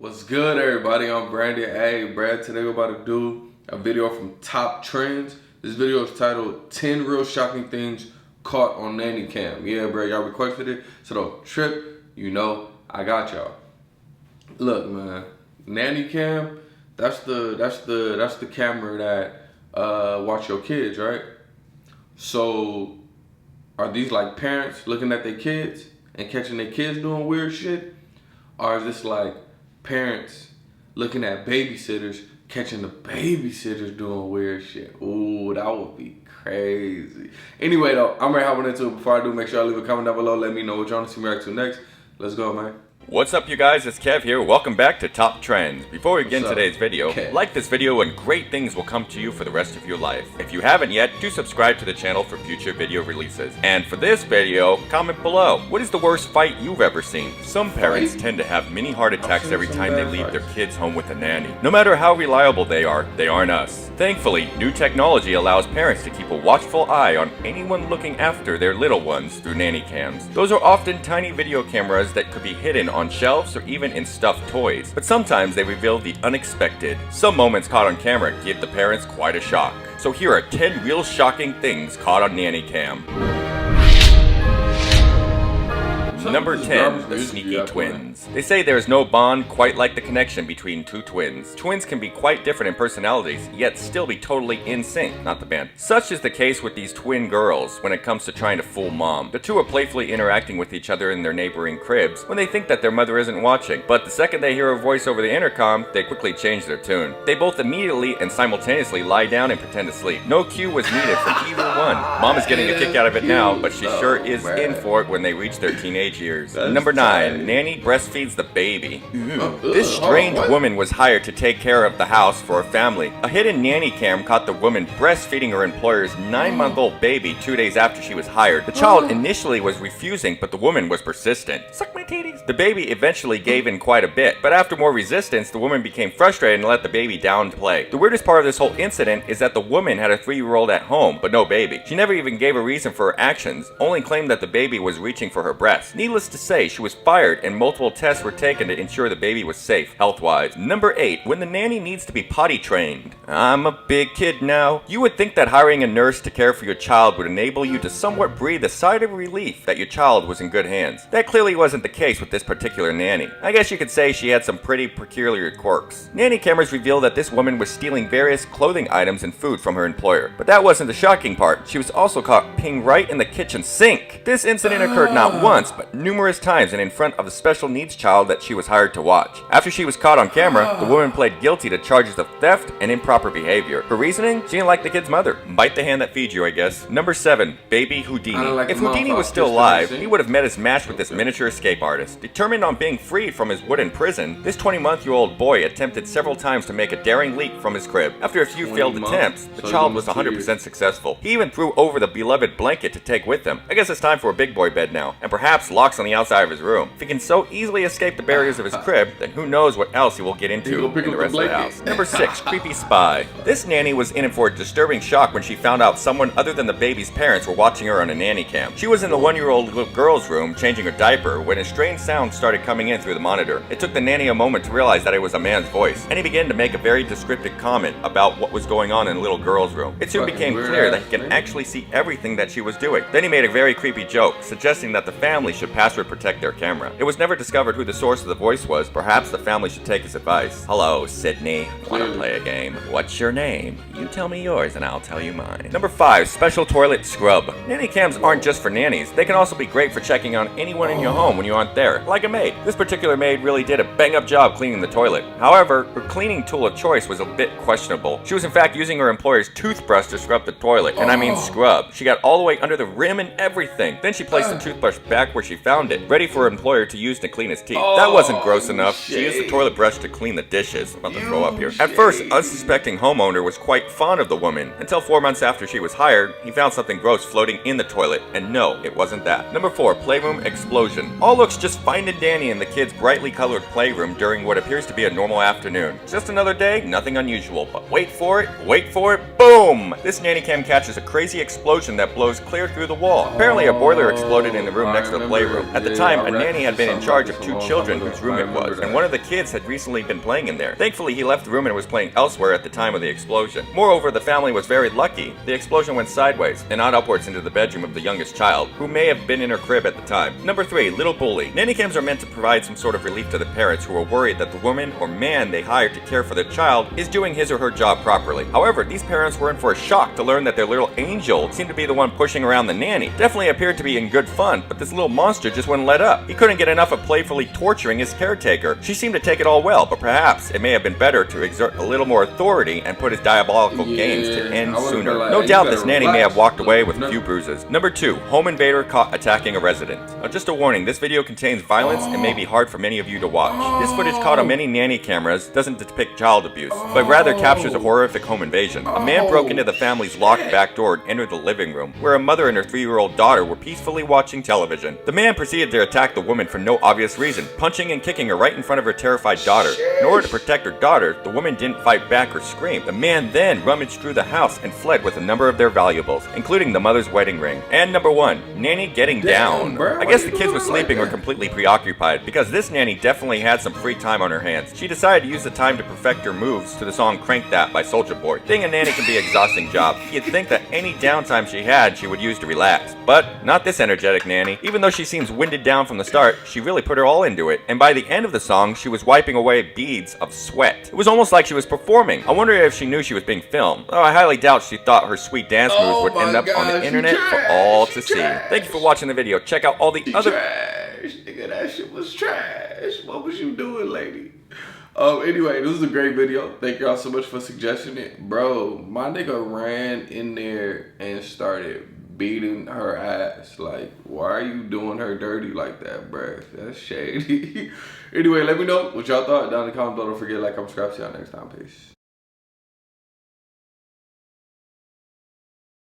What's good, everybody? I'm Brandon. Hey, Brad, today we're about to do a video from Top Trends. This video is titled 10 Real Shocking Things Caught on Nanny Cam. Yeah, Brad, y'all requested it, so don't trip. You know, I got y'all. Look, man, Nanny Cam, that's the camera that watch your kids, right? So, are these like parents looking at their kids and catching their kids doing weird shit? Or is this like parents looking at babysitters, catching the babysitters doing weird shit? Ooh, that would be crazy. Anyway, though, I'm ready to hop into it. Before I do, make sure I leave a comment down below. Let me know what y'all want to see me react to next. Let's go, man. What's up, you guys? It's Kev here. Welcome back to Top Trends. Before we begin today's video, like this video and great things will come to you for the rest of your life. If you haven't yet, do subscribe to the channel for future video releases. And for this video, comment below. What is the worst fight you've ever seen? Some parents tend to have mini heart attacks every time they leave their kids home with a nanny. No matter how reliable they aren't us. Thankfully, new technology allows parents to keep a watchful eye on anyone looking after their little ones through nanny cams. Those are often tiny video cameras that could be hidden on shelves or even in stuffed toys, but sometimes they reveal the unexpected. Some moments caught on camera give the parents quite a shock. So here are 10 real shocking things caught on nanny cam. Number 10, the sneaky twins. They say there is no bond quite like the connection between two twins. Twins can be quite different in personalities, yet still be totally in sync, not the band. Such is the case with these twin girls when it comes to trying to fool mom. The two are playfully interacting with each other in their neighboring cribs when they think that their mother isn't watching, but the second they hear a voice over the intercom, they quickly change their tune. They both immediately and simultaneously lie down and pretend to sleep. No cue was needed from either one. Mom is getting a kick out of it now, but she sure is in for it when they reach their teenage years. Number 9, nanny breastfeeds the baby. This strange woman was hired to take care of the house for a family. A hidden nanny cam caught the woman breastfeeding her employer's 9-month-old baby 2 days after she was hired. The child initially was refusing, but the woman was persistent. Suck my titties. The baby eventually gave in quite a bit, but after more resistance, the woman became frustrated and let the baby down to play. The weirdest part of this whole incident is that the woman had a 3-year-old at home, but no baby. She never even gave a reason for her actions, only claimed that the baby was reaching for her breast. Needless to say, she was fired and multiple tests were taken to ensure the baby was safe, health-wise. Number 8, when the nanny needs to be potty trained. I'm a big kid now. You would think that hiring a nurse to care for your child would enable you to somewhat breathe a sigh of relief that your child was in good hands. That clearly wasn't the case with this particular nanny. I guess you could say she had some pretty peculiar quirks. Nanny cameras reveal that this woman was stealing various clothing items and food from her employer. But that wasn't the shocking part. She was also caught peeing right in the kitchen sink. This incident occurred not once, but numerous times and in front of the special needs child that she was hired to watch. After she was caught on camera, the woman pled guilty to charges of theft and improper behavior. Her reasoning? She didn't like the kid's mother. Bite the hand that feeds you, I guess. Number 7, baby Houdini. If Houdini was still alive, he would have met his match with this miniature escape artist. Determined on being freed from his wooden prison, this 20-month-old boy attempted several times to make a daring leap from his crib. After a few failed attempts, the child was 100% successful. He even threw over the beloved blanket to take with him. I guess it's time for a big boy bed now, and perhaps locks on the outside of his room. If he can so easily escape the barriers of his crib, then who knows what else he will get into in the rest of the house. Number 6, creepy spy. This nanny was in for a disturbing shock when she found out someone other than the baby's parents were watching her on a nanny cam. She was in the 1-year-old little girl's room changing her diaper when a strange sound started coming in through the monitor. It took the nanny a moment to realize that it was a man's voice, and he began to make a very descriptive comment about what was going on in the little girl's room. It soon became clear that he can actually see everything that she was doing. Then he made a very creepy joke, suggesting that the family should password protect their camera. It was never discovered who the source of the voice was. Perhaps the family should take his advice. Hello, Sydney. Wanna play a game? What's your name? You tell me yours and I'll tell you mine. Number 5, special toilet scrub. Nanny cams aren't just for nannies. They can also be great for checking on anyone in your home when you aren't there, like a maid. This particular maid really did a bang-up job cleaning the toilet. However, her cleaning tool of choice was a bit questionable. She was in fact using her employer's toothbrush to scrub the toilet, and I mean scrub. She got all the way under the rim and everything. Then she placed the toothbrush back where she found it, ready for her employer to use to clean his teeth. That wasn't gross enough. She used the toilet brush to clean the dishes. I'm about to throw up here. At first, unsuspecting homeowner was quite fond of the woman, until 4 months after she was hired, he found something gross floating in the toilet, and no, it wasn't that. Number 4, playroom explosion. All looks just fine and dandy in the kids' brightly colored playroom during what appears to be a normal afternoon. Just another day, nothing unusual, but wait for it, boom! This nanny cam catches a crazy explosion that blows clear through the wall. Apparently a boiler exploded in the room next to the playroom. room. At the time, a nanny had been in charge of 2 children whose room it was, and one of the kids had recently been playing in there. Thankfully, he left the room and was playing elsewhere at the time of the explosion. Moreover, the family was very lucky. The explosion went sideways and not upwards into the bedroom of the youngest child, who may have been in her crib at the time. Number 3, little bully. Nanny cams are meant to provide some sort of relief to the parents who are worried that the woman or man they hired to care for their child is doing his or her job properly. However, these parents were in for a shock to learn that their little angel seemed to be the one pushing around the nanny. Definitely appeared to be in good fun, but this little monster just wouldn't let up. He couldn't get enough of playfully torturing his caretaker. She seemed to take it all well, but perhaps it may have been better to exert a little more authority and put his diabolical games to end sooner. No doubt this nanny may have walked away with a few bruises. Number 2, home invader caught attacking a resident. Now just a warning, this video contains violence and may be hard for many of you to watch. This footage caught on many nanny cameras doesn't depict child abuse, but rather captures a horrific home invasion. A man broke into the family's locked back door and entered the living room, where a mother and her 3-year-old daughter were peacefully watching television. The man proceeded to attack the woman for no obvious reason, punching and kicking her right in front of her terrified daughter. In order to protect her daughter, the woman didn't fight back or scream. The man then rummaged through the house and fled with a number of their valuables, including the mother's wedding ring. And number 1, nanny getting down. I guess the kids were sleeping or completely preoccupied, because this nanny definitely had some free time on her hands. She decided to use the time to perfect her moves to the song Crank That by Soulja Boy. Being a nanny can be an exhausting job. You'd think that any downtime she had, she would use to relax. But not this energetic nanny. Even though she seems winded down from the start, she really put her all into it. And by the end of the song, she was wiping away beads of sweat. It was almost like she was performing. I wonder if she knew she was being filmed. Though I highly doubt she thought her sweet dance moves would end up on the internet for all to see. Thank you for watching the video. Check out all the other... Trash. Nigga, that shit was trash. What was you doing, lady? Anyway, this is a great video. Thank y'all so much for suggesting it. Bro, my nigga ran in there and started beating her ass. Like, why are you doing her dirty like that, bruh? That's shady. Anyway, let me know what y'all thought down in the comments below. Don't forget to like, comment, subscribe. See y'all next time. Peace.